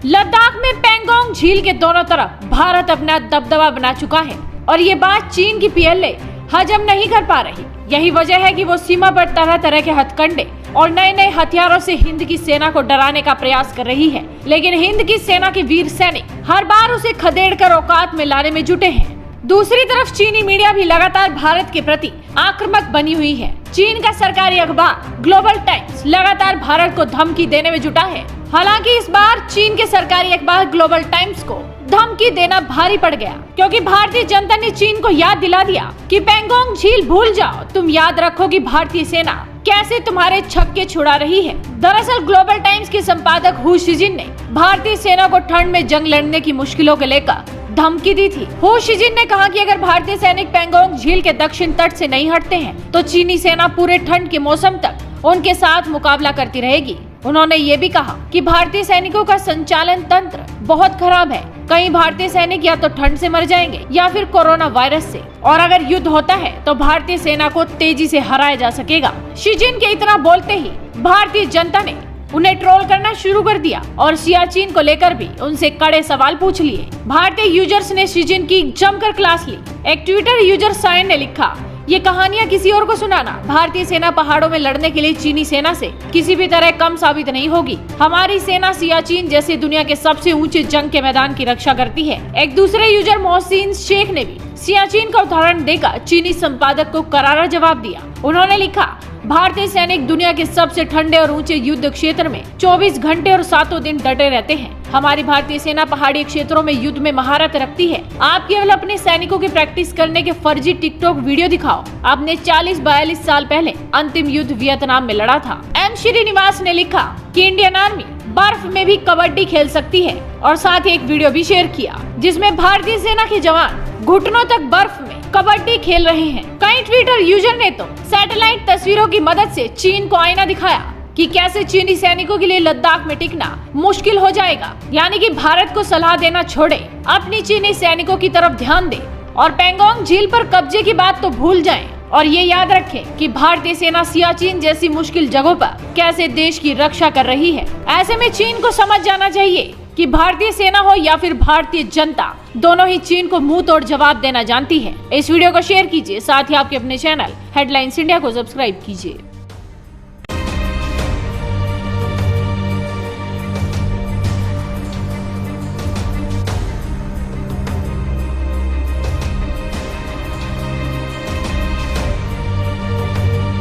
लद्दाख में पेंगोंग झील के दोनों तरफ भारत अपना दबदबा बना चुका है और ये बात चीन की पीएलए हजम नहीं कर पा रही। यही वजह है कि वो सीमा पर तरह तरह के हथकंडे और नए नए हथियारों से हिंद की सेना को डराने का प्रयास कर रही है, लेकिन हिंद की सेना के वीर सैनिक हर बार उसे खदेड़ कर औकात में लाने में जुटे हैं। दूसरी तरफ चीनी मीडिया भी लगातार भारत के प्रति आक्रामक बनी हुई है। चीन का सरकारी अखबार ग्लोबल टाइम्स लगातार भारत को धमकी देने में जुटा है। हालांकि इस बार चीन के सरकारी अखबार ग्लोबल टाइम्स को धमकी देना भारी पड़ गया, क्योंकि भारतीय जनता ने चीन को याद दिला दिया कि पेंगोंग झील भूल जाओ, तुम याद रखो कि भारतीय सेना कैसे तुम्हारे छक्के छुड़ा रही है। दरअसल ग्लोबल टाइम्स के संपादक हू शिजिन ने भारतीय सेना को ठंड में जंग लड़ने की मुश्किलों को लेकर धमकी दी थी। हू शिजिन ने कहा कि अगर भारतीय सैनिक पेंगोंग झील के दक्षिण तट से नहीं हटते हैं तो चीनी सेना पूरे ठंड के मौसम तक उनके साथ मुकाबला करती रहेगी। उन्होंने ये भी कहा कि भारतीय सैनिकों का संचालन तंत्र बहुत खराब है। कई भारतीय सैनिक या तो ठंड से मर जाएंगे या फिर कोरोना वायरस से, और अगर युद्ध होता है तो भारतीय सेना को तेजी से हराया जा सकेगा। शिजिन के इतना बोलते ही भारतीय जनता ने उन्हें ट्रोल करना शुरू कर दिया और सियाचिन को लेकर भी उनसे कड़े सवाल पूछ लिए। भारतीय यूजर्स ने शिजिन की जमकर क्लास ली। एक ट्विटर यूजर साइन ने लिखा, ये कहानियां किसी और को सुनाना। भारतीय सेना पहाड़ों में लड़ने के लिए चीनी सेना से किसी भी तरह कम साबित नहीं होगी। हमारी सेना सियाचिन जैसे दुनिया के सबसे ऊंचे जंग के मैदान की रक्षा करती है। एक दूसरे यूजर मोहसिन शेख ने भी सियाचिन का उदाहरण देकर चीनी संपादक को करारा जवाब दिया। उन्होंने लिखा, भारतीय सैनिक दुनिया के सबसे ठंडे और ऊंचे युद्ध क्षेत्र में 24 घंटे और 7 दिन डटे रहते हैं। हमारी भारतीय सेना पहाड़ी क्षेत्रों में युद्ध में महारत रखती है। आप केवल अपने सैनिकों की प्रैक्टिस करने के फर्जी टिकटॉक वीडियो दिखाओ। आपने 40-42 साल पहले अंतिम युद्ध वियतनाम में लड़ा था। एम श्रीनिवास ने लिखा कि इंडियन आर्मी बर्फ में भी कबड्डी खेल सकती है, और साथ ही एक वीडियो भी शेयर किया जिसमें भारतीय सेना के जवान घुटनों तक बर्फ में कबड्डी खेल रहे हैं। कई ट्विटर यूजर ने तो सैटेलाइट तस्वीरों की मदद से चीन को आईना दिखाया कि कैसे चीनी सैनिकों के लिए लद्दाख में टिकना मुश्किल हो जाएगा। यानी कि भारत को सलाह देना छोड़े, अपनी चीनी सैनिकों की तरफ ध्यान दे और पेंगोंग झील पर कब्जे की बात तो भूल जाएं। और ये याद रखें कि भारतीय सेना सियाचिन जैसी मुश्किल जगहों पर कैसे देश की रक्षा कर रही है। ऐसे में चीन को समझ जाना चाहिए कि भारतीय सेना हो या फिर भारतीय जनता, दोनों ही चीन को मुंह तोड़ जवाब देना जानती है। इस वीडियो को शेयर कीजिए, साथ ही आपके अपने चैनल हेडलाइंस इंडिया को सब्सक्राइब कीजिए।